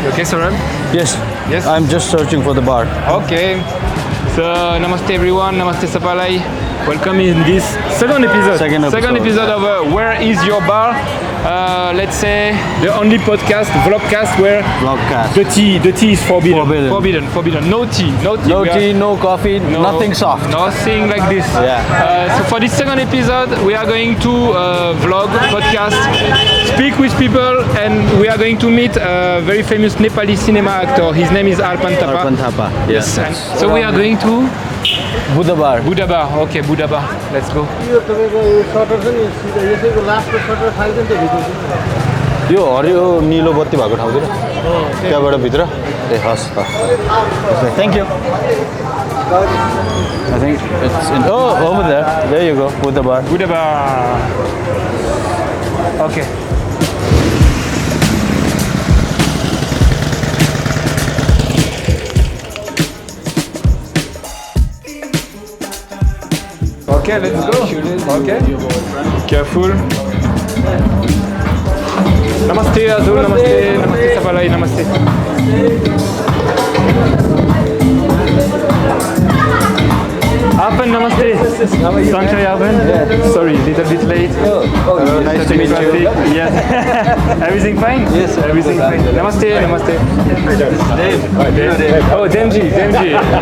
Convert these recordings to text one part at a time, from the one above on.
Okay, Saurabh? Yes. Yes. I'm just searching for the bar. Okay. So, Namaste everyone, Namaste Sapalai. Welcome in this second episode. Second episode of Where is Your Bar? Let's say the only podcast, VLOGCAST, where VLOGCAST. the tea is forbidden. Forbidden. Forbidden. No tea. No tea, no coffee, nothing soft. Nothing like this. Yeah. So for this second episode, we are going to vlog, podcast, speak with people, and we are going to meet a very famous Nepali cinema actor. His name is ARPAN THAPA. ARPAN THAPA. Yes. And so we are going to Buddha bar. Buddha bar. Okay, Buddha bar. Let's go. यो हरियो नीलो बत्ती भएको ठाउँतिर त्यहाँबाट भित्र ए हस् thank you I think it's in over there you go Buddha bar. Buddha bar. Okay. Okay, let's go. Okay. Careful. Namaste, Azul. Namaste. Namaste, Sapalai. Namaste. Arpan, namaste. Sanjay, Arpan. Yeah. Sorry, little bit late. Nice to meet you. Yes. Everything fine? Yes, everything fine. Namaste, namaste. Dave. Oh, Demji.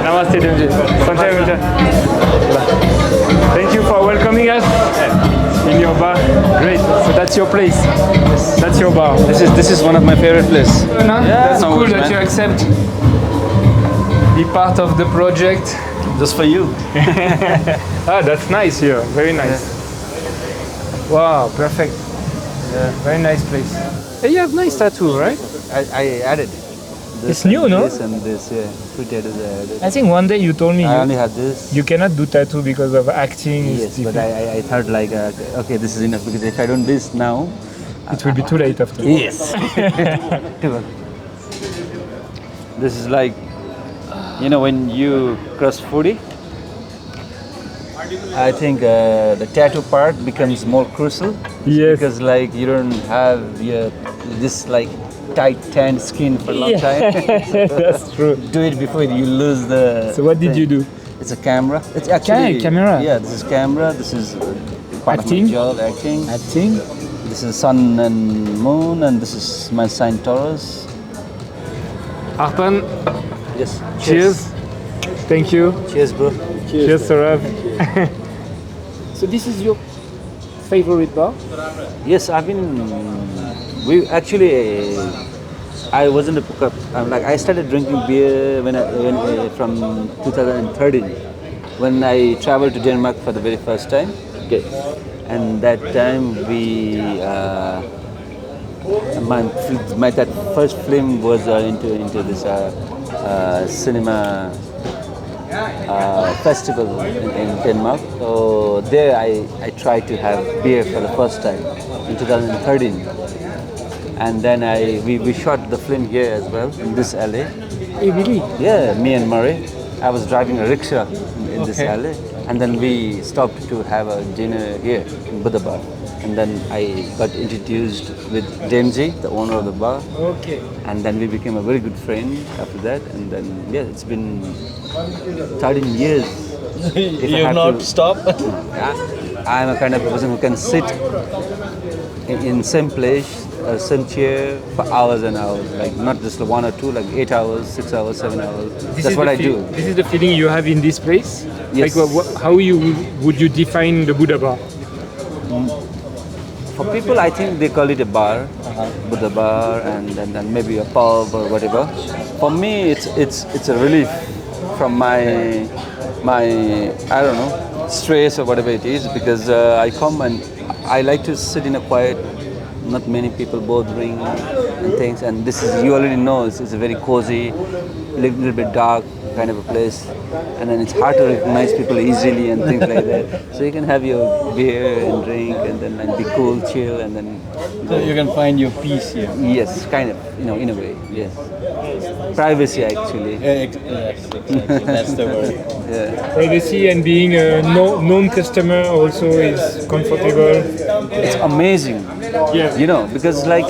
Namaste, Demji. Sanjay. Thank you for welcoming us in your bar. Great. So that's your place. Yes. That's your bar. This is one of my favorite places. That's cool that you accept. Be part of the project. Just for you. That's nice here. Very nice. Yeah. Wow, perfect. Yeah, very nice place. Hey, you have nice tattoo, right? I added. It's new, no? This and this, yeah. Two tattoos I added. I think one day you told me I only had this. You cannot do tattoo because of acting. Yes, but I thought like, okay, this is enough because if I don't do this now, it will be too late after. Yes. This is like, you know, when you cross 40, I think the tattoo part becomes more crucial. Yes. Because like you don't have this like tight tan skin for a long time. That's true. Do it before you lose the. So what did you do? It's a camera. It's actually camera. Yeah, this is camera. This is part acting. Of my job, acting. Acting. This is sun and moon, and this is my sign Taurus. Arpan. Yes. Cheers. Thank you. Cheers, bro. Cheers, Saurabh. So this is your favorite bar? Yes, I've been. We actually. I wasn't a hookup. I started drinking beer when from 2013, when I traveled to Denmark for the very first time. Okay. And that time my that first film was into this cinema festival in Denmark. So there I tried to have beer for the first time in 2013. And then we shot the film here as well, in this alley. Hey, really? Yeah, me and Murray. I was driving a rickshaw in this alley. And then we stopped to have a dinner here in Buddha Bar. And then I got introduced with Demji, the owner of the bar. Okay. And then we became a very good friend after that. And then, yeah, it's been 13 years. You have not stopped? I'm a kind of person who can sit in same place, same chair for hours and hours, like not just 1 or 2, like 8 hours, 6 hours, 7 hours. That's what I do. This is the feeling you have in this place? Yes. Like, how would you define the Buddha bar? For people, I think they call it a bar, Buddha bar, and then maybe a pub or whatever. For me, it's a relief from my I don't know, stress or whatever it is, because I come and I like to sit in a quiet, not many people bothering and things, and this is, you already know, it's a very cozy, little bit dark kind of a place, and then it's hard to recognize people easily and things like that. So you can have your beer and drink and then be cool, chill, and then So you can find your peace here. yes, kind of, in a way, yes. Privacy actually. Yes, exactly. That's the word. Yeah. Privacy and being a known customer also is comfortable. It's amazing. Yeah. Because like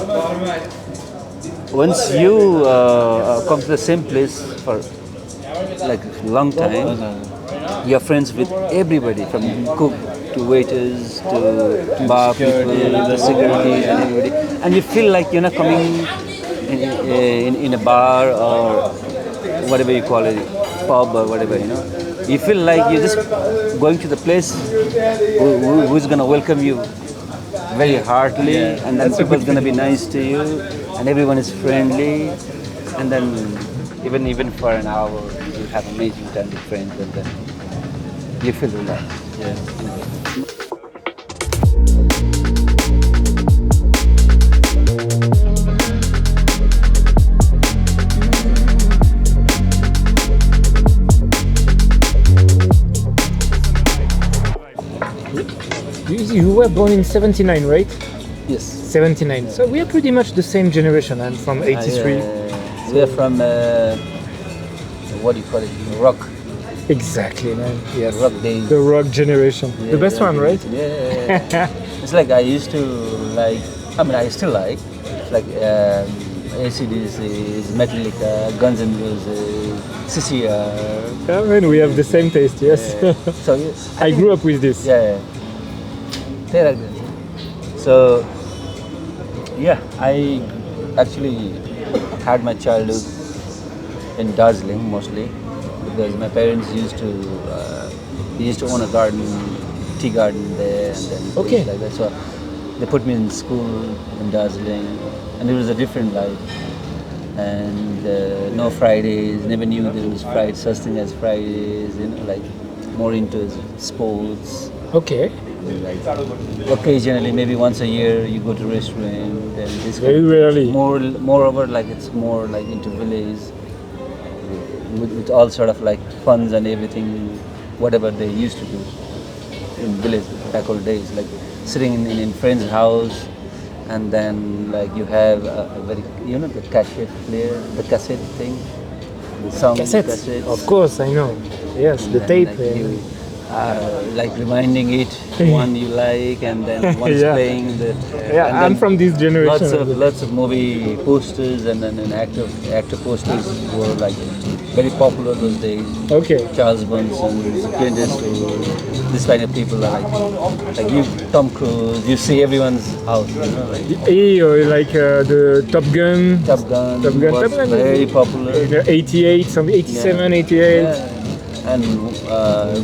once you come to the same place for like a long time, you're friends with everybody from cook to waiters to bar people to security and everybody, and you feel like you're not coming in a bar or whatever you call it, pub or whatever, you know. You feel like you're just going to the place who's going to welcome you very heartily, and then people's going to be nice to you, and everyone is friendly, and then even for an hour you have amazing time with friends, and then you feel relaxed. You were born in 79, right? Yes. 79. So we are pretty much the same generation. I'm from 83. We are from what do you call it? Rock. Exactly, man. Yes. Rock days. The rock generation. The best one, right? Yeah. It's like I used to like. I mean, I still like. It's like AC/DC, Metallica, Guns N' Roses, CCR. Yeah, man, we have the same taste. Yes. So I grew up with this. Yeah. They're like this. So yeah, I actually had my childhood in Darjeeling mostly because my parents used to own a garden, tea garden there, and then things like that. So they put me in school in Darjeeling, and it was a different life. And no Fridays, never knew there was Fridays, such thing as Fridays. You know, like more into sports. Okay. Like occasionally, maybe once a year, you go to restaurant, and this very rarely. Moreover, like it's more like into village with all sort of like funs and everything, whatever they used to do in village back old days, like sitting in friend's house, and then like you have a very the cassette player, the cassette thing, the sound cassette. Of course, I know. Yes, and the tape. Like reminding it one you like, and then one's playing the. Yeah, I'm from this generation. Lots of movie posters and then actor posters were like very popular those days. Okay. Charles Bronson, Clint Eastwood, this kind of people are like you, Tom Cruise. You see everyone's house, you know, like. Or like the Top Gun. Top Gun was very popular. 88, some 87, 88. Yeah. And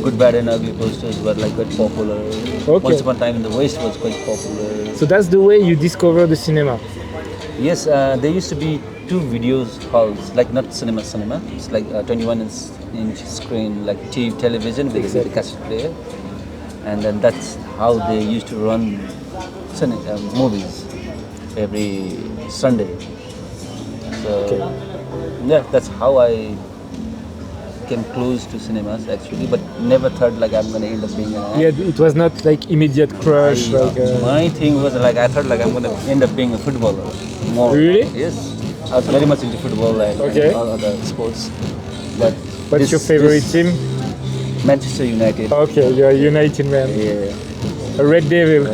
Good, Bad and Ugly posters were like quite popular. Okay. Once upon a time in the West was quite popular. So that's the way you discover the cinema? Yes, there used to be two videos halls, like not cinema. It's like 21-inch screen, like television with a cassette player. And then that's how they used to run movies every Sunday. So yeah, that's how I came close to cinemas actually, but never thought like I'm gonna end up being an actor. Yeah, it was not like immediate crush. My thing was like I thought like I'm gonna end up being a footballer more. Really? Yes, I was very much into football and all other sports. But what's your favorite team? Manchester United. Okay, you're a United man. Yeah. A Red Devil.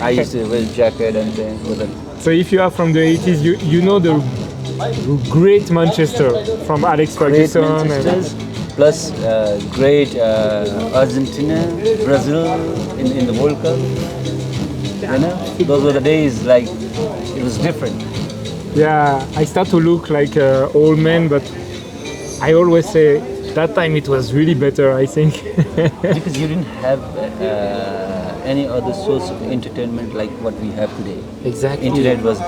I used to wear jacket and things. So if you are from the 80s, you know the great Manchester from Alex Ferguson. Plus great Argentina, Brazil in the World Cup. You know, those were the days like it was different. Yeah, I start to look like an old man, but I always say that time it was really better, I think. Because you didn't have any other source of entertainment like what we have today. Exactly. Internet was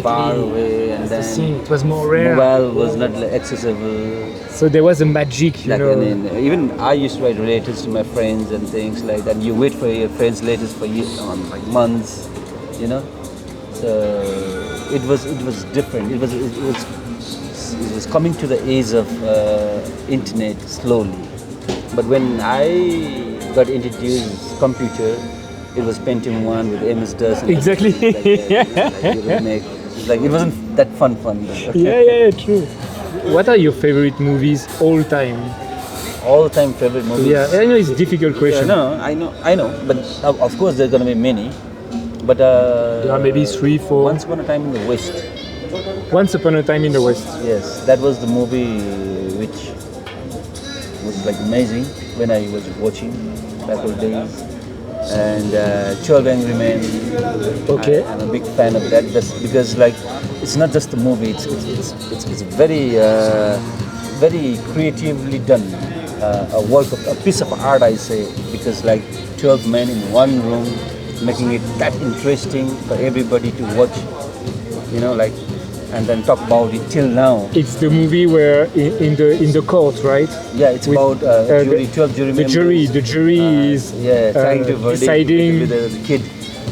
far away, and then it was more rare. Mobile was not accessible. So there was a magic, you know. Even I used to write letters to my friends and things like that. You wait for your friends' letters for like months, you know. So it was different. It was coming to the age of internet slowly. But when I got introduced computer, it was Pentium 1 with MS-DOS. Exactly. It wasn't that fun. Yeah, true. What are your favorite movies all time? All time favorite movies? Yeah, I know it's a difficult question. No, I know. But of course there's gonna be many. But there are maybe 3, 4. Once upon a time in the West. Once Upon a Time in the West. Yes, that was the movie which was like amazing when I was watching back old days. And 12 Angry Men. Okay. I'm a big fan of that. That's because like it's not just a movie. It's very very creatively done. A work of a piece of art, I say, because like 12 men in one room, making it that interesting for everybody to watch. You know, like, and then talk about it till now. It's the movie where in the court, right? Yeah, it's With, about jury, 12 jury members. The jury is trying to deciding with the kid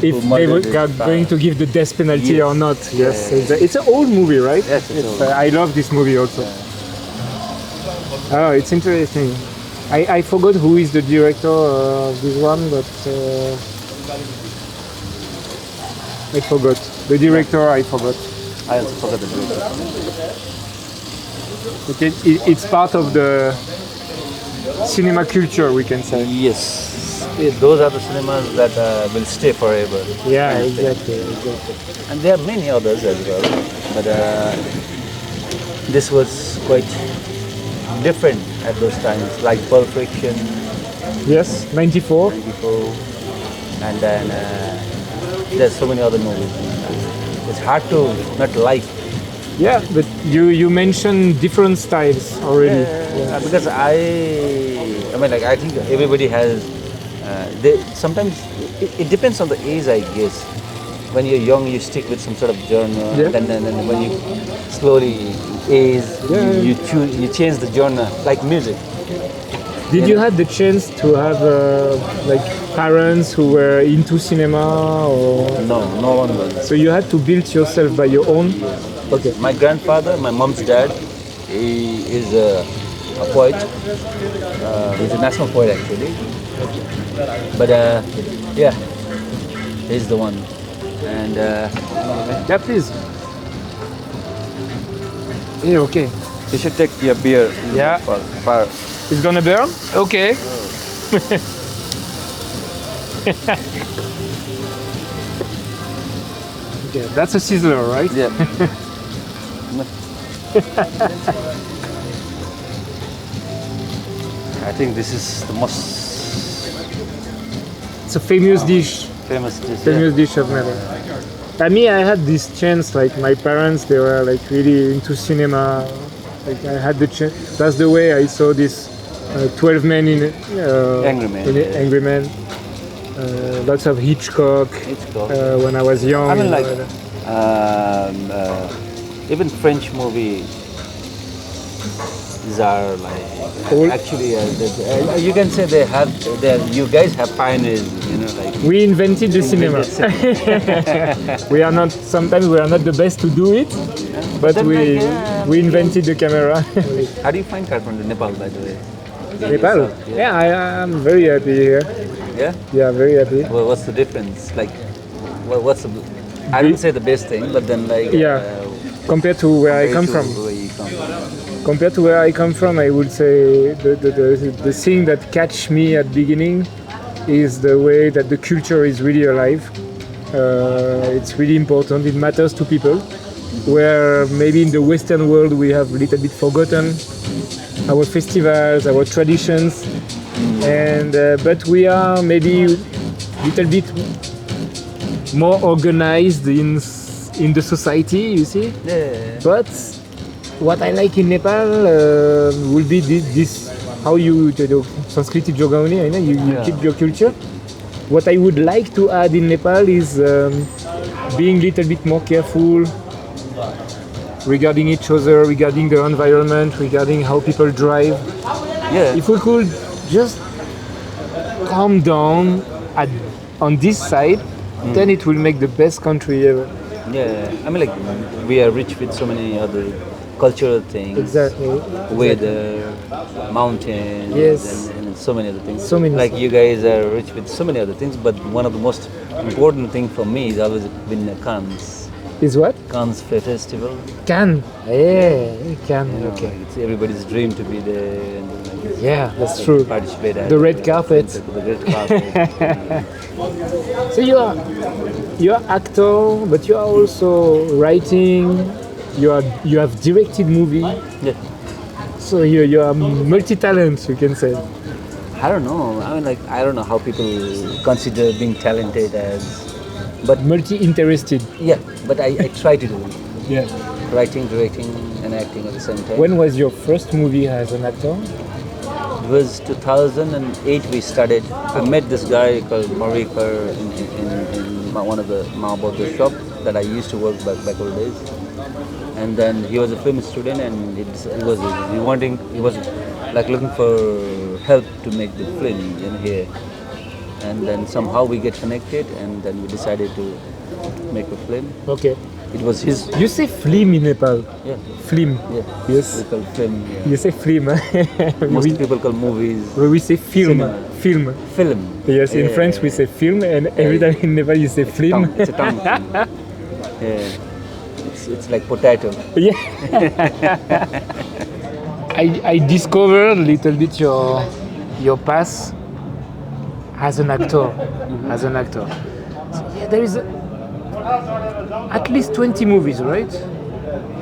if who they murdered are his going to give the death penalty or not. Yes, it's an old movie, right? Yes, it's old. I love this movie also. Oh, it's interesting. I forgot who is the director of this one, but I forgot. The director, I forgot. I also forgot the name. Okay, it's part of the cinema culture, we can say. Yes, those are the cinemas that will stay forever. Yeah, I think. exactly. And there are many others as well, but this was quite different at those times, like Pulp Fiction, Yes, 94. and then there's so many other movies. It's hard to not like. Yeah, but you mentioned different styles already. Because I mean, like I think everybody has. Sometimes it depends on the age, I guess. When you're young, you stick with some sort of genre, Yeah. and then when you slowly age, you change the genre, like music. Did you have the chance to have like parents who were into cinema, or No, no one was. so you had to build yourself by your own? Okay. My grandfather, my mom's dad, he is a poet. He's a national poet actually. But yeah, he's the one. And Yeah, please. Yeah, okay. You should take your beer. Yeah. For It's gonna burn? Okay. Okay, that's a sizzler, right? yeah. I think this is the most It's a famous dish. famous dish. Famous dish of Nepal. I mean, I had this chance, like my parents, they were like really into cinema. Like I had the chance. That's the way I saw this 12 Men in Angry Men. Angry Men. Lots of Hitchcock. When I was young. I mean, you like know, even French movies are like Old. actually you can say they have. You guys have pioneers. You know, like we invented the cinema. We are not. Sometimes we are not the best to do it, but then, we like, yeah, we invented the camera. How do you find Kathmandu, Nepal, by the way? Nepal. Yourself, Yeah, I am very happy here. Yeah. Yeah, very happy. Well, what's the difference? Like, what's the? I didn't say the best thing, but then like. Yeah. Compared to where I come from. Where you come from. Compared to where I come from, I would say the thing that catch me at beginning is the way that the culture is really alive. It's really important. It matters to people. Where maybe in the Western world we have a little bit forgotten our festivals, our traditions, and but we are maybe a little bit more organized in the society. You see. Yeah. But what I like in Nepal will be this how you Sanskriti Jogauni, you keep your culture. What I would like to add in Nepal is being a little bit more careful regarding each other, regarding the environment, regarding how people drive. Yeah. If we could just calm down on this side, then it will make the best country ever. Yeah. I mean, like we are rich with so many other cultural things. Exactly. Weather, mountains, Yes. and so many other things. So many Like things. you guys are rich with so many other things, but one of the most important thing for me is always been Cannes. Is what? Cannes Festival. Cannes. Yeah, Cannes. You know, Okay. like it's everybody's dream to be there and like, Yeah, that's true. participate. The red carpet. The red carpet. So you're actor, but you are also writing, you have directed movie. Yeah. So you are multi-talent, you can say. I don't know. I mean, like, I don't know how people consider being talented as, But multi-interested. yeah. But I try to do it. Yeah. Writing, directing, and acting at the same time. When was your first movie as an actor? It was 2008 we started. I met this guy called Marikar in one of the Mahabodhar shop that I used to work back old days. And then he was a film student and he was like looking for help to make the film here. And then somehow we get connected and then we decided to make a film. Okay. It was his. You say film in Nepal? Yeah. Film. Yeah. Yes. We call film. Yeah. You say film. Most people call movies. We say film. Cinema. Film. Film. Yes, in French we say film, and every time in Nepal you say film. It's a tongue thing. Yeah. It's like potato. Yeah. I discovered a little bit your past as an actor. As an actor. So, yeah, there is at least 20 movies, right?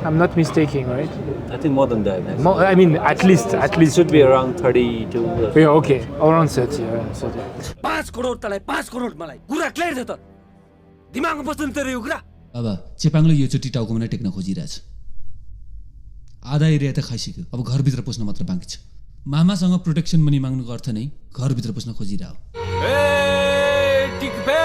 I'm not mistaken, right? I think more than that. More, I mean, at least. It should be around 32. Yeah, okay, around 30. Around 30. 5 crore तलाई 5 करोड मलाई कुरा clear छ त दिमागमा बस्दैन तेरो यो कुरा अब चेपाङले योचोटि टाउकोमा नै टेक्न खोजिरहेछ आधा एरिया त खाइसक्यो अब घरभित्र पस्न मात्र बाँकी छ मामासँग प्रोटेक्सन मनी माग्नुको अर्थ नै घरभित्र पस्न खोजिरह ए टिकबे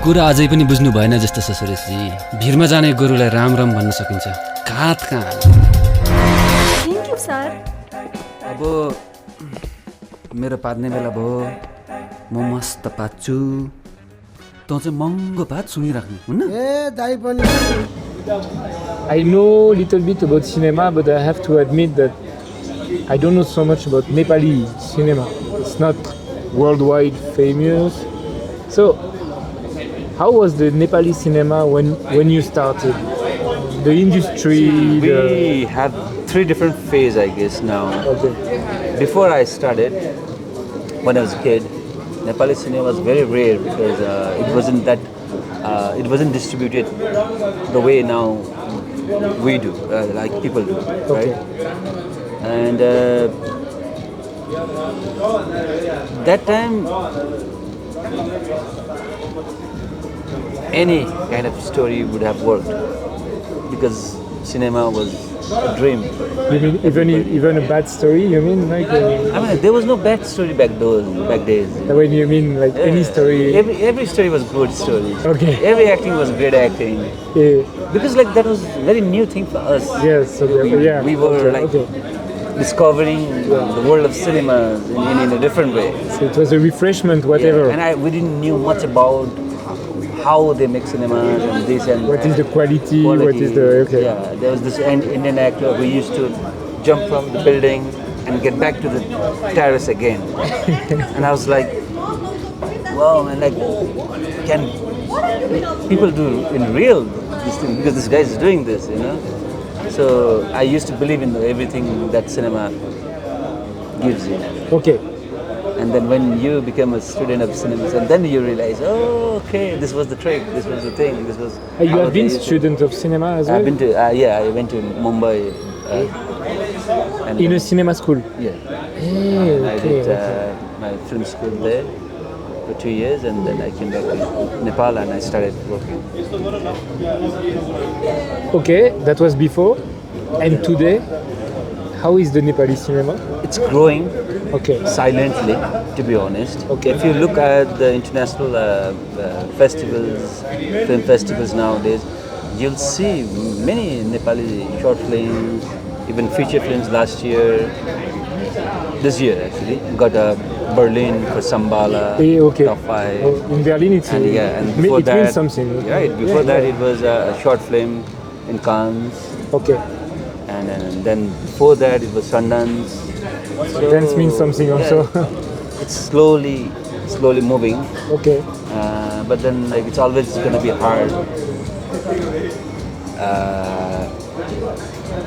कुरा अझै पनि बुझ्नु भएन जस्तो छ सुरेशजी भिरमा जाने गोरुलाई राम राम भन्न सकिन्छ घात कहाँ थ्याङ्क यू सर अब मेरो पात्ने बेला भयो म मस्त पाच्छु तँ चाहिँ महँगो भात सुनिराख्नु हुन्न I know a little bit about cinema, but I have to admit that I don't know so much about Nepali cinema. It's not worldwide famous. So, how was the Nepali cinema when you started? The industry? We had 3 different phases, I guess, now. Okay. Before I started, when I was a kid, Nepali cinema was very rare because it wasn't distributed the way now we do, like people do, right? And that time, any kind of story would have worked because cinema was a dream. You mean even a bad story? You mean like? I mean, there was no bad story back days. When you mean like any story? Every story was good story. Okay. Every acting was great acting. Yeah. Because like that was a very new thing for us. Yes. So yeah. We were discovering the world of cinema in a different way. So it was a refreshment, whatever. Yeah. And we didn't knew much about how they make cinema and this and what is the quality? What is the Yeah, there was this Indian actor who used to jump from the building and get back to the terrace again. And I was like, wow, man, like, can people do in real this thing? Because this guy is doing this, you know? So I used to believe in everything that cinema gives you. Okay. And then when you become a student of cinema, and then you realize, oh, okay, this was the trick, this was the thing, this was. You have been student of cinema as well? I've been to, I went to Mumbai. In a cinema school? Yeah. Hey, I did my film school there for 2 years, and then I came back to Nepal and I started working. Okay, that was before. And today, how is the Nepali cinema? It's growing. Okay. Silently, to be honest. Okay. If you look at the international festivals, film festivals nowadays, you'll see many Nepali short films, even feature films last year, this year actually, got a Berlin for Sambala, okay. top 5. Oh, in Berlin it's and before it that, means something. Right, before that it was a short film in Cannes. Okay. And then before that it was Sundance. So Dance means something also. It's slowly moving. Okay. But then like it's always gonna be hard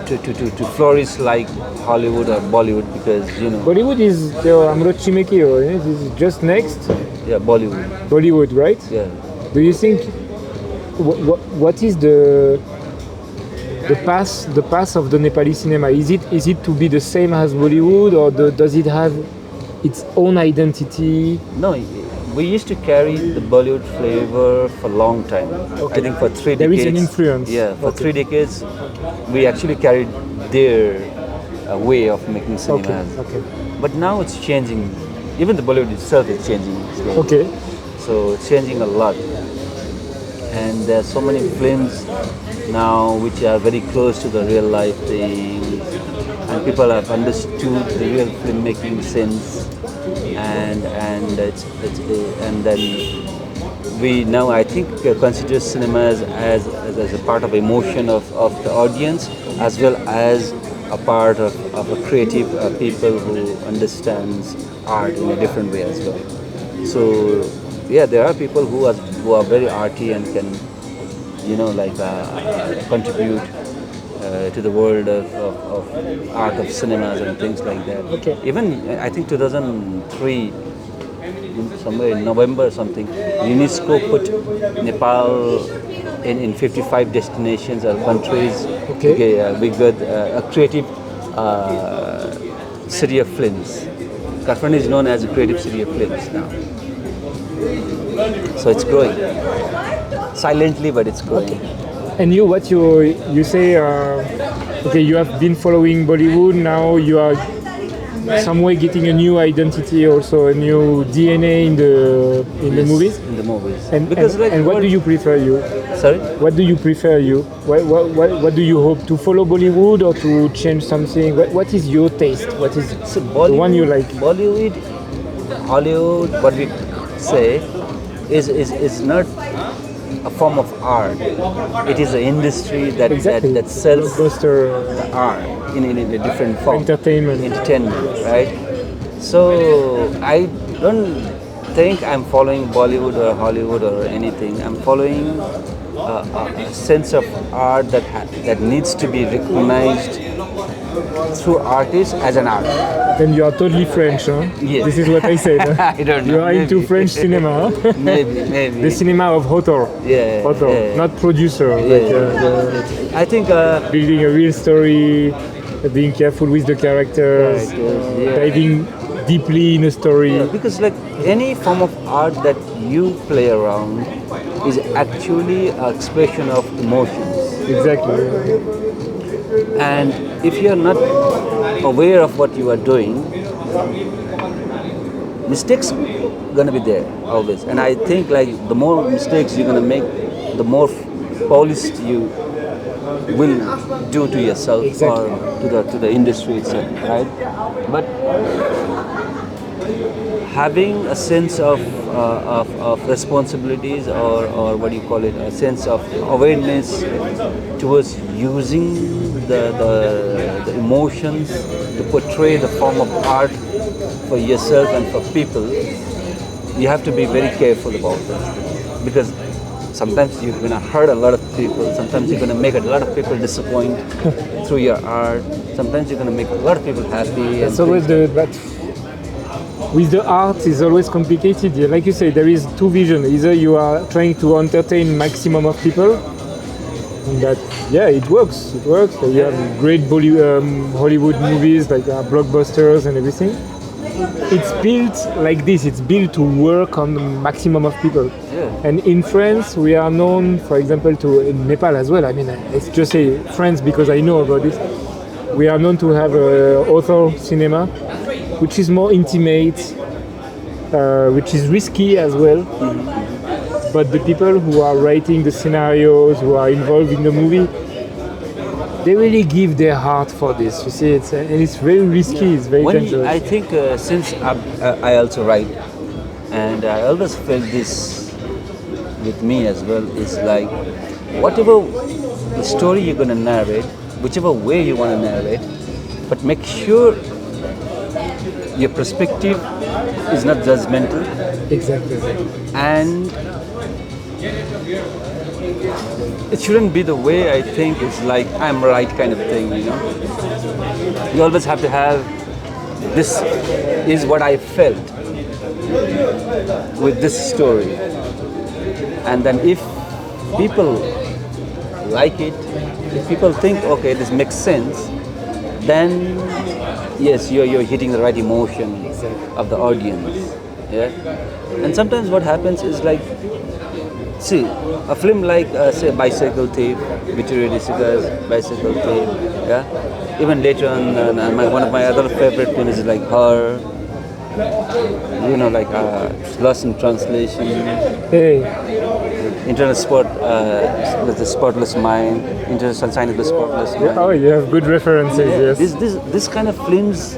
to flourish like Hollywood or Bollywood, because Bollywood is Amrot Chimekio, this is just next. yeah, Bollywood. Bollywood, right? Yeah. Do you think what is the path of the Nepali cinema? Is it to be the same as Bollywood, or does it have its own identity? No, we used to carry the Bollywood flavor for a long time. Okay. I think for 3 There decades. is an influence. Yeah, for Okay. 3 decades, we actually carried their way of making cinema. Okay. But now it's changing. Even the Bollywood itself is changing. Okay. So it's changing a lot. And there are so many films now which are very close to the real life thing, and people have understood the real filmmaking sense, and then we now, I think, consider cinema as a part of emotion of the audience, as well as a part of a creative people who understands art in a different way as well. So yeah, there are people who are very arty and can contribute to the world of art of cinemas and things like that. Okay. Even I think 2003, somewhere in November or something, UNESCO put Nepal in 55 destinations or countries. Okay. We got a creative city of films. Kathmandu is known as a creative city of films now. So it's growing. Silently, but it's growing. And what you say? Okay, you have been following Bollywood. Now you are some way getting a new identity, also a new DNA in the movies. In the movies. And what do you prefer? Sorry? What do you prefer? What do you hope to follow Bollywood or to change something? What is your taste? What is the one you like? Bollywood, Hollywood, what we say is not a form of art. It is an industry that sells Blockbuster, the art in a different form. entertainment. Right? So I don't think I'm following Bollywood or Hollywood or anything. I'm following a sense of art that needs to be recognized through artists as an art. Then you are totally French, huh? Yes. This is what I said. I don't know. You are into maybe. French cinema, huh? maybe. The cinema of author. Yeah. Author, yeah. not producer. I think Building a real story, being careful with the characters, diving deeply in a story. because like any form of art that you play around is actually an expression of emotions. Exactly. And if you are not aware of what you are doing, mistakes gonna be there always. And I think like the more mistakes you're gonna make, the more polished you will do to yourself or to the industry itself, right? But having a sense of responsibilities or what do you call it, a sense of awareness towards using the emotions to portray the form of art for yourself and for people, you have to be very careful about this, because sometimes you're going to hurt a lot of people, sometimes you're going to make a lot of people disappoint through your art, sometimes you're going to make a lot of people happy. It's always but with the art is always complicated. Like you say, there is two visions. Either you are trying to entertain maximum of people, that it works. You have great Hollywood movies like blockbusters and everything. It's built like this. It's built to work on the maximum of people. Yeah. And in France, we are known, for example, in Nepal as well. I mean, let's just say France because I know about this. We are known to have author cinema, which is more intimate, which is risky as well. But the people who are writing the scenarios, who are involved in the movie, they really give their heart for this. You see, and it's very risky. It's very dangerous. I think since I also write, and I always felt this with me as well, is like whatever the story you're going to narrate, whichever way you want to narrate, but make sure your perspective is not judgmental. Exactly. And it shouldn't be the way I think. It's like I'm right kind of thing, you know. You always have to have, this is what I felt with this story. And then if people like it, if people think, okay, this makes sense, then yes, you're hitting the right emotion of the audience. Yeah. And sometimes what happens is like, see, a film like say Bicycle Thief, which really cigars, Bicycle Thief, yeah. Even later on, one of my other favorite films is like Her, you know, like Lost in Translation. Hey, Internal Spot, with the Spotless Mind, International Sign of the Spotless Mind. oh, you have good references. Yes. This kind of films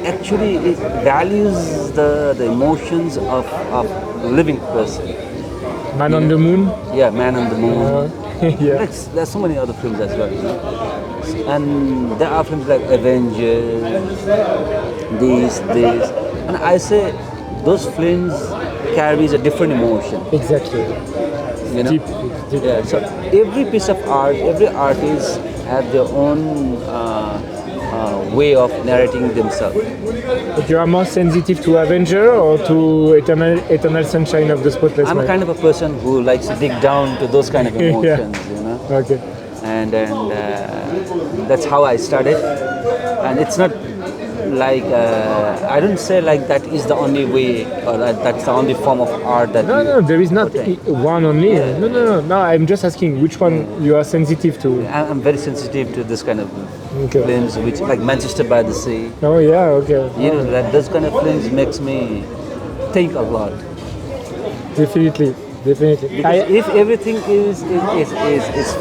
actually it values the emotions of living person. Man on the Moon. Yeah, Man on the Moon. Yeah. There's so many other films as well. You know? And there are films like Avengers, this, and I say those films carries a different emotion. Exactly. You know? Deep. Yeah. So every piece of art, every artist have their own way of narrating themselves. But you are more sensitive to Avenger or to Eternal Sunshine of the Spotless I'm Mind? kind of a person who likes to dig down to those kind of emotions, you know. Okay. And that's how I started. And it's not like I don't say like that is the only way or that's the only form of art that. No, there is not portray. one only. No. I'm just asking which one you are sensitive to. I'm very sensitive to this kind of Okay. films, which like Manchester by the Sea. Oh yeah, okay. You know that those kind of films makes me think a lot. Definitely. Because if everything is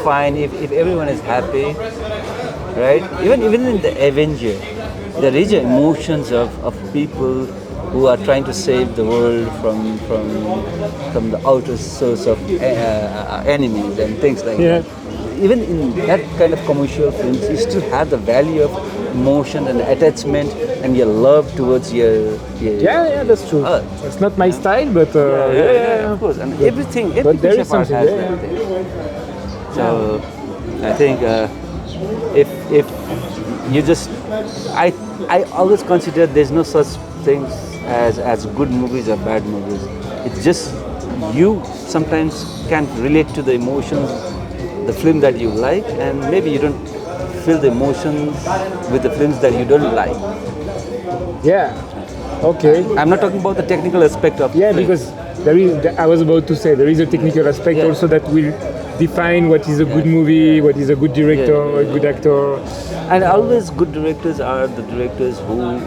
fine, if everyone is happy, right? Even in the Avenger, there is emotions of people who are trying to save the world from the outer source of enemies and things like that. Even in that kind of commercial films, you still have the value of emotion and attachment and your love towards your Yeah, that's true. It's not my style, but yeah, of course. And everything but there piece is of art something, has yeah. that thing. So I think if you just, I always consider there's no such things as good movies or bad movies. It's just you sometimes can't relate to the emotions, the film that you like, and maybe you don't feel the emotions with the films that you don't like. Yeah. Okay. I'm not talking about the technical aspect of Yeah, film. because there is. I was about to say there is a technical aspect Yeah. also that will define what is a good movie, what is a good director, a good actor. And always good directors are the directors who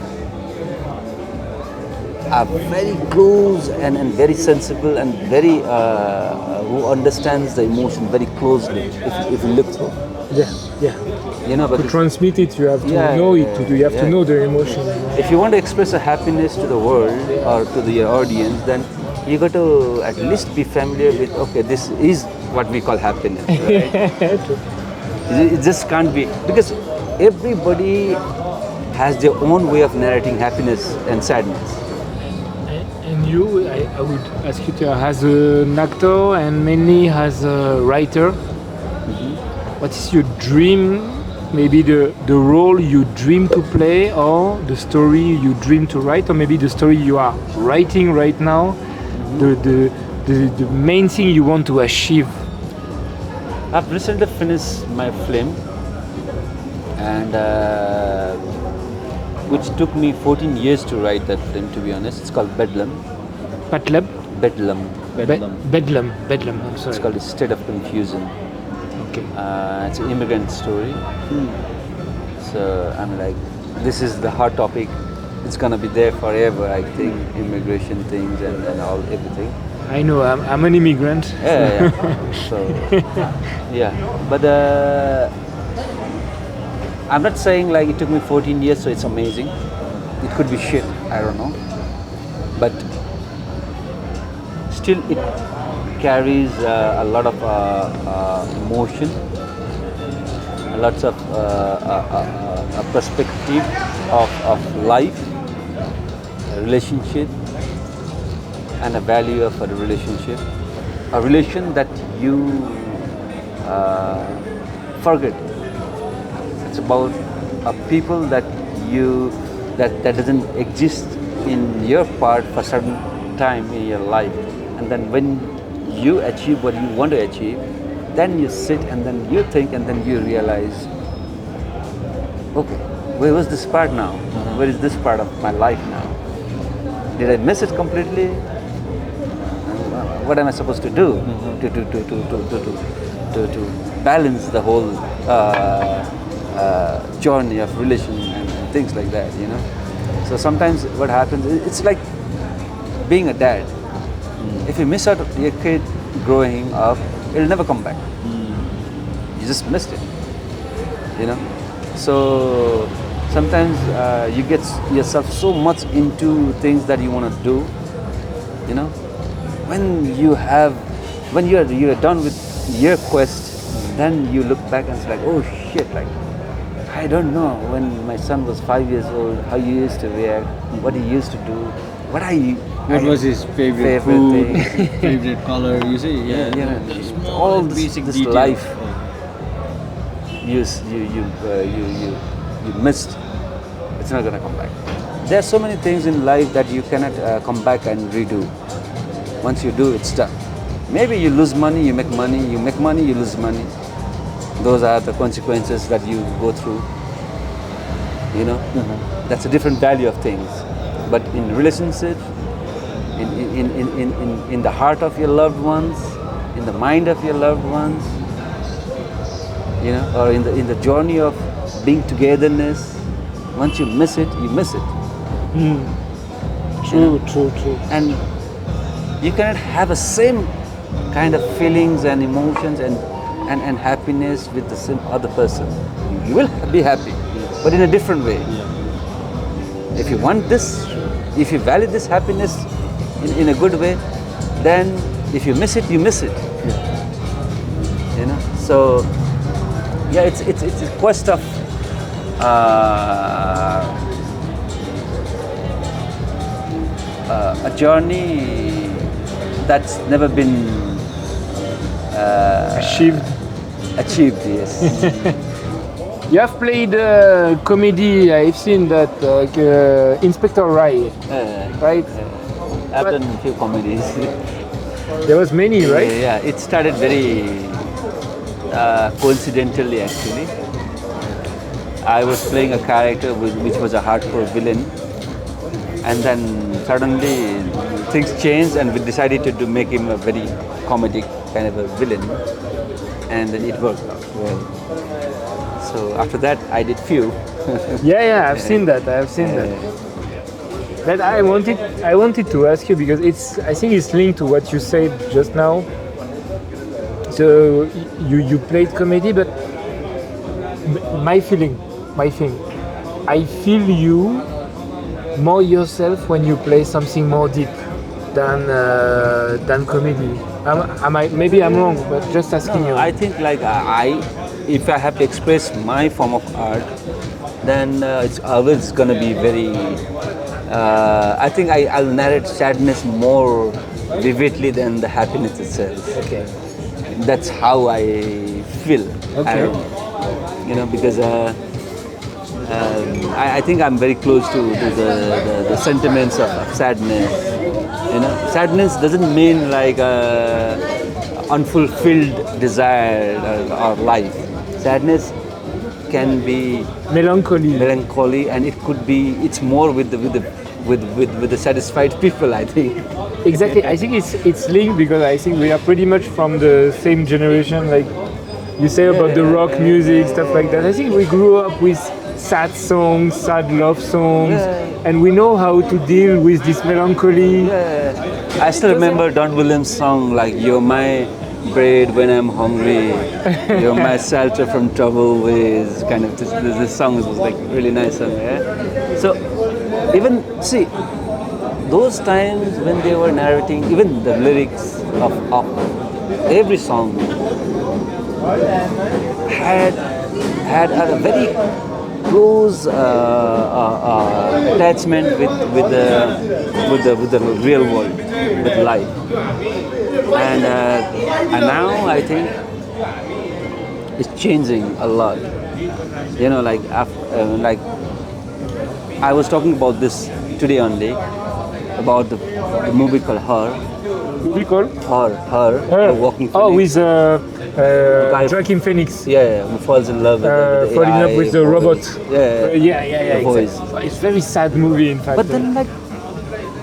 are very close and very sensible and very who understands the emotion very closely if you look through. Yeah. You know, To because transmit it, you have to Yeah, know yeah, it. You have to know the emotion. if you want to express a happiness to the world or to the audience, then you got to at least be familiar with, okay, this is what we call happiness, right? It just can't be, because everybody has their own way of narrating happiness and sadness. And you, I would ask you to, as an actor and mainly as a writer, what is your dream? Maybe the role you dream to play, or the story you dream to write, or maybe the story you are writing right now, the main thing you want to achieve. I've recently finished my film, and which took me 14 years to write that film, to be honest. It's called Bedlam. Patlab? Bedlam. Bedlam. I'm sorry. It's called A State of Confusion. Okay. It's an immigrant story. So I'm like, this is the hot topic. It's gonna be there forever, I think. Immigration things and all everything. I know. I'm an immigrant. Yeah. So yeah, but I'm not saying like it took me 14 years, so it's amazing. It could be shit. I don't know, but still it carries a lot of emotion, lots of a perspective of life, a relationship, and a value of a relationship, a relation that you forget. It's about a people that that doesn't exist in your part for certain time in your life, and then when you achieve what you want to achieve, then you sit and then you think and then you realize, okay, where was this part now? Where is this part of my life now? Did I miss it completely? What am I supposed to do to balance the whole journey of relation and things like that, you know? So sometimes what happens, it's like being a dad. If you miss out your kid growing up, it'll never come back. You just missed it, you know? So sometimes you get yourself so much into things that you want to do, you know? When you're done with your quest, then you look back and it's like, oh shit, like, I don't know when my son was 5 years old, how he used to react, what he used to do, what was his favorite food, thing. favorite color, you see? Yeah, You know, all all basic this details. life you missed, it's not gonna come back. There are so many things in life that you cannot come back and redo. Once you do, it's done. Maybe you lose money, you make money, you lose money. Those are the consequences that you go through. You know, that's a different value of things. But in relationship, in the heart of your loved ones, in the mind of your loved ones, you know, or in the journey of being togetherness, once you miss it, you miss it. True. And you cannot have the same kind of feelings and emotions and happiness with the same other person. You will be happy, but in a different way. If you want this, if you value this happiness in a good way, then if you miss it, you miss it. You know. So yeah, it's a quest of a journey that's never been achieved, yes. You have played comedy. I've seen that Inspector Rai, right? I've done a few comedies. There was many, right? Yeah, it started very coincidentally actually. I was playing a character which was a hardcore villain, and then suddenly things changed and we decided to make him a very comedic kind of a villain, and then it worked out well. So after that I did few. Yeah, I've seen that. But I wanted to ask you because I think it's linked to what you said just now. So you played comedy, but my thing, I feel you more yourself when you play something more deep than comedy. Maybe I'm wrong, but just asking you. I think like if I have to express my form of art, then it's always gonna be very. I think I'll narrate sadness more vividly than the happiness itself. Okay. That's how I feel. Okay. You know, because I think I'm very close to the sentiments of sadness. You know, sadness doesn't mean like unfulfilled desire or life. Sadness can be melancholy, and it's more with the satisfied people, I think. Exactly. I think it's linked because I think we are pretty much from the same generation. Like you say about the rock music, stuff like that. I think we grew up with sad songs, sad love songs, and we know how to deal with this melancholy. I still remember Don Williams' song like "You're my bread when I'm hungry, you're my shelter from trouble with," kind of this song was like really nice song. Yeah? So even see those times when they were narrating, even the lyrics of every song had a very close attachment with the real world, with life. And now I think is changing a lot. You know, like like I was talking about this today only about the movie called Her. We call Her, Walking Phoenix. Oh, with Guy- Joaquin Phoenix. Yeah, who falls in love with the Falling in love AI with the voice. robot. Yeah. The voice. Exactly. It's very sad movie, in fact. But then, like,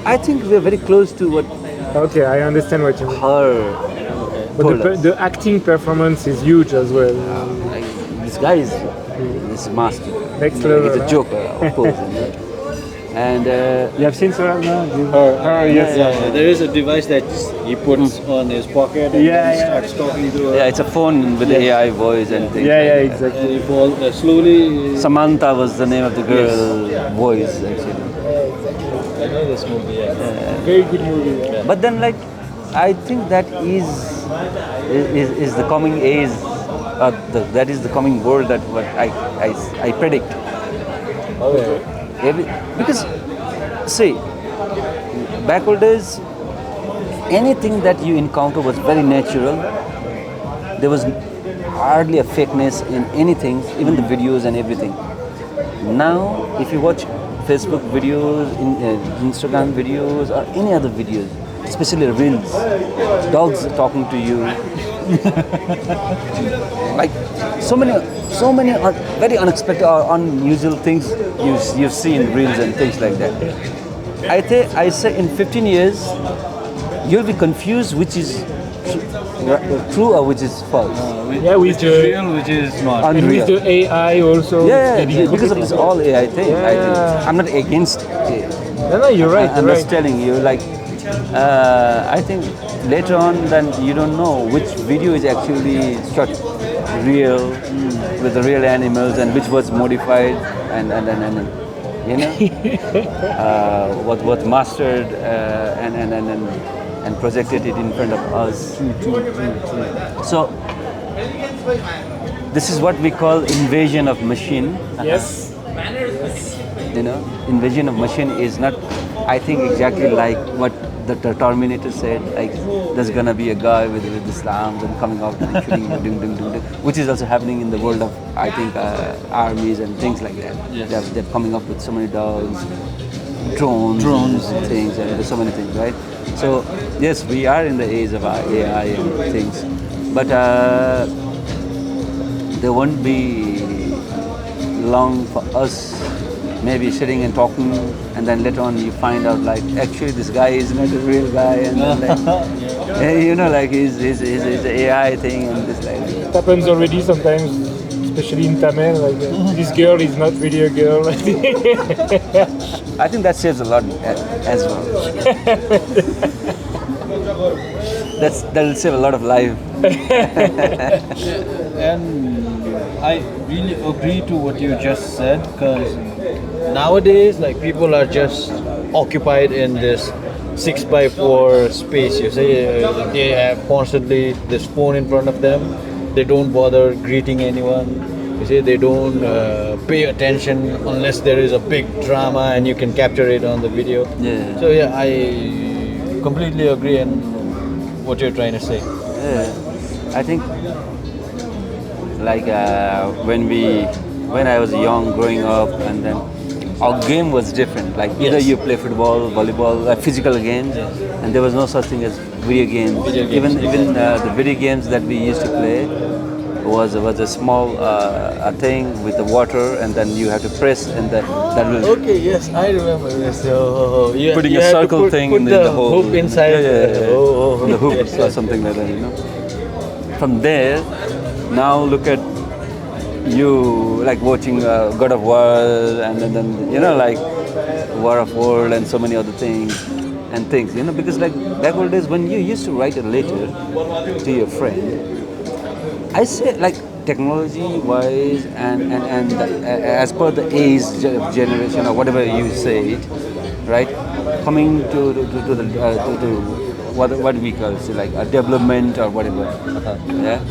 I think we're very close to what Okay, I understand what you mean. Her But told us. the acting performance is huge as well. Like, this guy is master. Next level. He's a joker, of course. And You have seen Sarah now? Yes. Yeah, there is a device that he puts on his pocket and Yeah, then yeah. starts talking to her. yeah, it's a phone with AI voice and things. Yeah, like that. exactly. And he falls slowly. Samantha was the name of the girl voice actually. I know this movie. Yeah. Very good movie. Yeah. But then, like, I think that is the coming age. That is the coming world that what I predict. Because see, back old days, anything that you encounter was very natural. There was hardly a fakeness in anything, even the videos and everything. Now, if you watch Facebook videos, Instagram videos, or any other videos, especially reels, dogs talking to you, like so many very unexpected or unusual things you see in reels and things like that. I say in 15 years, you'll be confused which is true or which is false. Yeah, with Which is real, which is not. and with the AI also. Yeah, it's getting because of this all AI thing. I think I'm not against it. No, you're right. I'm You're just right. telling you, like, I think later on, then you don't know which video is actually shot real with the real animals and which was modified and you know what mastered and projected it in front of us. So this is what we call invasion of machine. Yes. You know, invasion of machine is not, I think, exactly like what the Terminator said, like there's gonna be a guy with these arms and coming out and shooting, ding, ding, ding, ding, which is also happening in the world of, I think, armies and things like that. Yes. They're coming up with so many dogs, drones and things, and there's so many things, right? So yes, we are in the age of AI and things, but there won't be long for us maybe sitting and talking, and then later on you find out like actually this guy is not a real guy, and then, like, you know, like he's an AI thing and this like. It happens already sometimes, especially in Thamel. Like this girl is not really a girl. I think that saves a lot as well. That'll save a lot of life. And I really agree to what you just said, because nowadays, like, people are just occupied in this 6x4 space. You say they have constantly this phone in front of them. They don't bother greeting anyone. You say they don't pay attention unless there is a big drama and you can capture it on the video. Yeah. So yeah, I completely agree on what you're trying to say. Yeah. I think like when I was young, growing up, and then our game was different. Like either you play football, volleyball, physical games, and there was no such thing as video games. Even the video games that we used to play was a small thing with the water, and then you have to press, and that will Okay, yes, I remember this. You, putting you a had to circle put, thing put in the the hole. hoop inside. The hoop Yes, or yes. something like that, you know. From there, now look at you like watching God of War, and then you know, like War of World and so many other things, you know, because like back old days when you used to write a letter to your friend, I say like technology wise and as per the age generation or whatever you say it, right? Coming to what we call say like a development or whatever, yeah,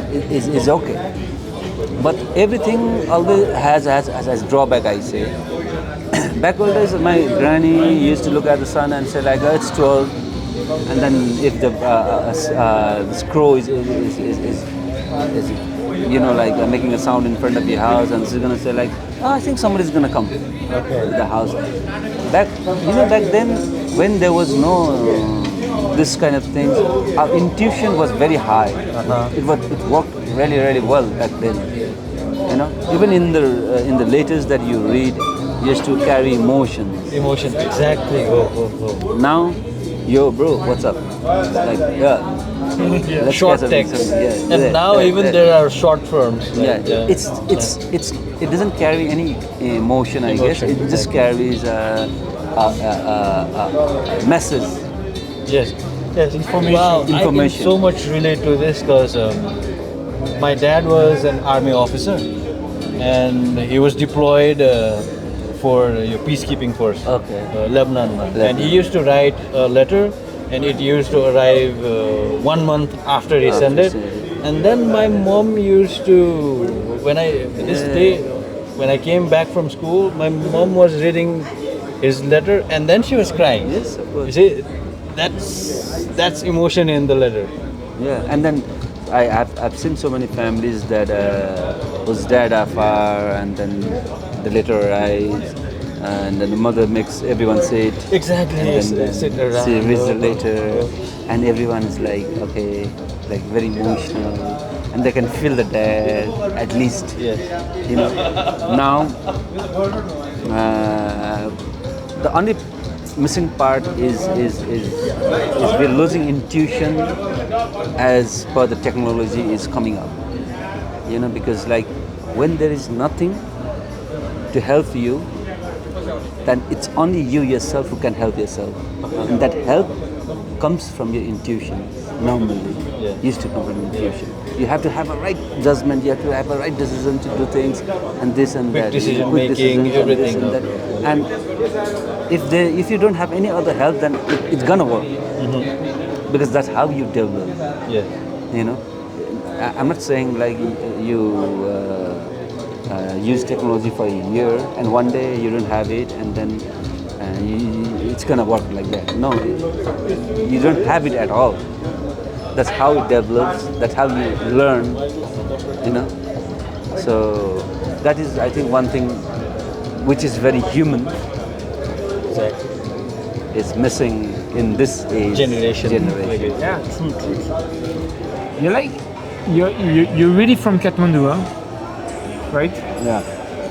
is okay. But everything always has drawback, I say. Back old days, my granny used to look at the sun and say like, oh, it's 12, and then if the screw is is it, you know, like making a sound in front of your house, and she's gonna say like, oh, I think somebody's gonna come to the house. Back then, when there was no this kind of things, our intuition was very high. It worked really, really well back then. You know, even in the letters that you read, you used to carry emotions. Emotions, exactly. Now, yo, bro, what's up? It's like, let's Short get text. something. And now even there are short forms. Like, It doesn't carry any emotion, I guess. It just carries a message. Yes. Information. Wow, I can Information. so much relate to this because my dad was an army officer and he was deployed for peacekeeping force, Lebanon. And he used to write a letter and it used to arrive 1 month after he sent it. And then my mom used to, when I came back from school, my mom was reading his letter and then she was crying. Yes, of course. You see, that's emotion in the letter. Yeah, and then I've seen so many families that whose dad are far, and then the letter arrives, and then the mother makes everyone sit. Exactly. And then Sit around. she reads the letter, and everyone is like, okay, like very emotional, and they can feel the dad at least. Yes. You know. Now, the only missing part is we're losing intuition as per the technology is coming up. You know, because like when there is nothing to help you, then it's only you yourself who can help yourself, and that help comes from your intuition. Normally, used to come from intuition. You have to have a right judgment. You have to have a right decision to do things, and this and Quick that. decision Quick making, decisions and this everything. and that. And if you don't have any other help, then it's gonna work, because that's how you develop. Yeah. You know, I'm not saying like you use technology for a year and one day you don't have it, and then it's gonna work like that. No, you don't have it at all. That's how it develops. That's how you learn. You know, so that is, I think, one thing which is very human. Exactly. Is missing in this age. Generation. Yeah, true. You're really from Kathmandu, huh? Right? Yeah.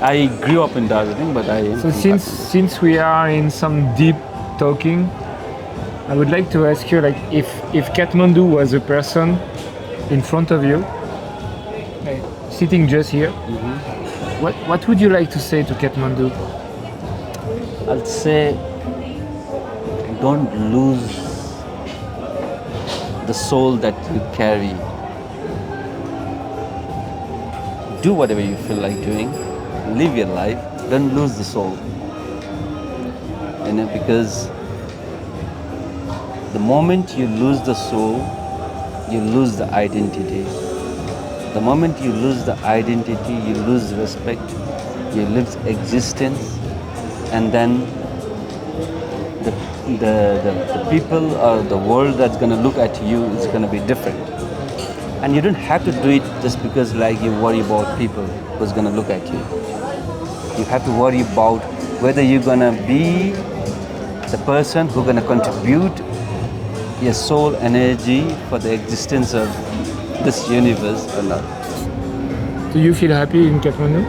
I grew up in Darjeeling, but I am. So since we are in some deep talking, I would like to ask you, like, if Kathmandu was a person in front of you, sitting just here, what would you like to say to Kathmandu? I'll say, don't lose the soul that you carry. Do whatever you feel like doing. Live your life. Don't lose the soul. You know, because the moment you lose the soul, you lose the identity. The moment you lose the identity, you lose respect, you lose existence, and then the people or the world that's going to look at you is going to be different. And you don't have to do it just because like you worry about people who's going to look at you. You have to worry about whether you're going to be the person who's going to contribute your soul energy for the existence of this universe or not. Do you feel happy in Kathmandu?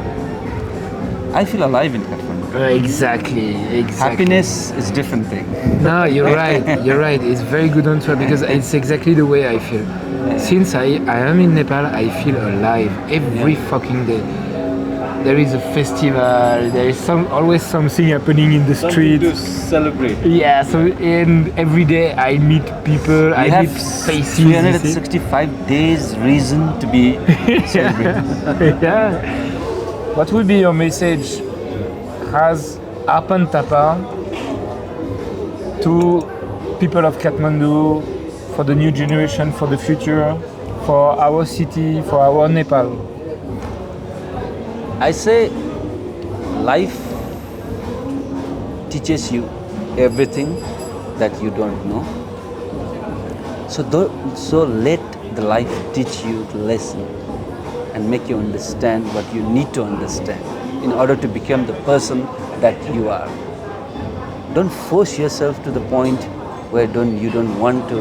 I feel alive in Kathmandu. Exactly. Happiness is a different thing. No, you're right. It's very good answer, because it's exactly the way I feel. Since I am in Nepal, I feel alive every fucking day. There is a festival, there is always something happening in the street. To celebrate. Yeah, so and every day I meet people, I meet faces. 365 days reason to be celebrating. Yeah. What would be your message as ARPAN THAPA to people of Kathmandu, for the new generation, for the future, for our city, for our Nepal? I say life teaches you everything that you don't know. So let the life teach you the lesson. and make you understand what you need to understand in order to become the person that you are. Don't force yourself to the point where you don't want to,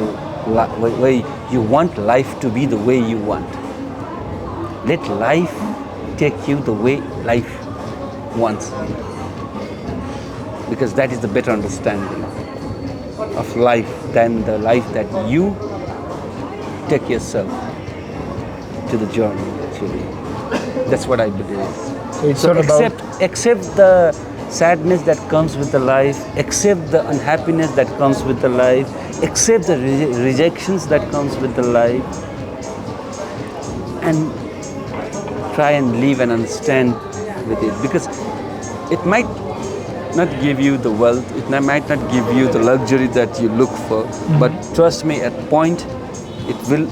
where you want life to be the way you want. Let life take you the way life wants, because that is the better understanding of life than the life that you take yourself to the journey. Actually, that's what I believe. So accept the sadness that comes with the life, accept the unhappiness that comes with the life, accept the rejections that comes with the life, and try and live and understand with it, because it might not give you the wealth, it might not give you the luxury that you look for, but trust me, at point it will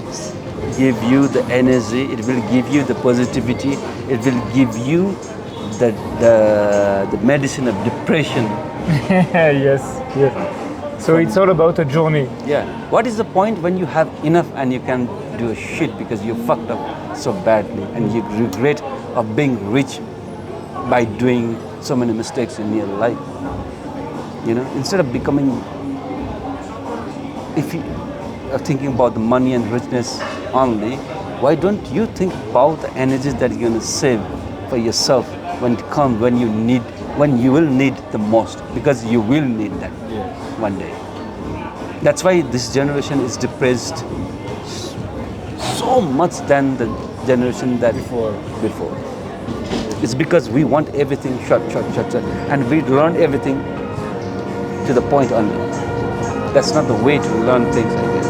give you the energy, it will give you the positivity, it will give you the medicine of depression. Yes. So it's all about a journey. Yeah. What is the point when you have enough and you can do a shit because you fucked up so badly and you regret of being rich by doing so many mistakes in your life? You know, instead of becoming, if you are thinking about the money and richness only, why don't you think about the energies that you're going to save for yourself when it comes, when you will need the most, because you will need that one day. That's why this generation is depressed so much than the generation that before. It's because we want everything short, and we learn everything to the point only. That's not the way to learn things, I guess.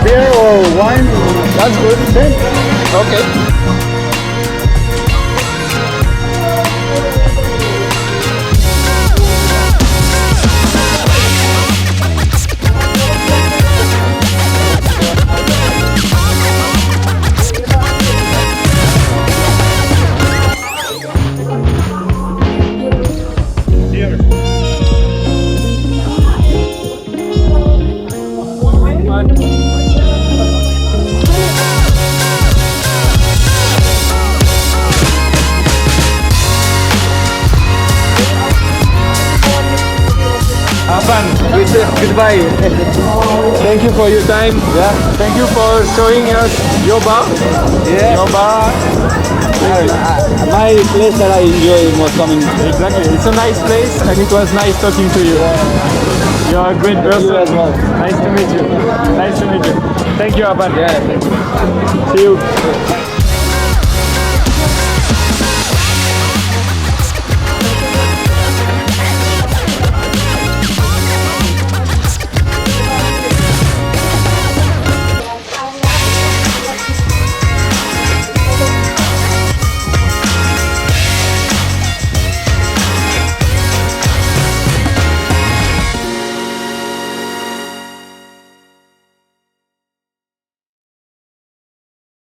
Beer or wine? That's good. Okay. We say goodbye. Thank you for your time. Yeah. Thank you for showing us your bar. Yeah. Your bar. My place that I enjoy most coming. Exactly. It's a nice place and it was nice talking to you. You're a great person. You as well. Nice to meet you. Nice to meet you. Thank you, Arpan. Yeah. See you.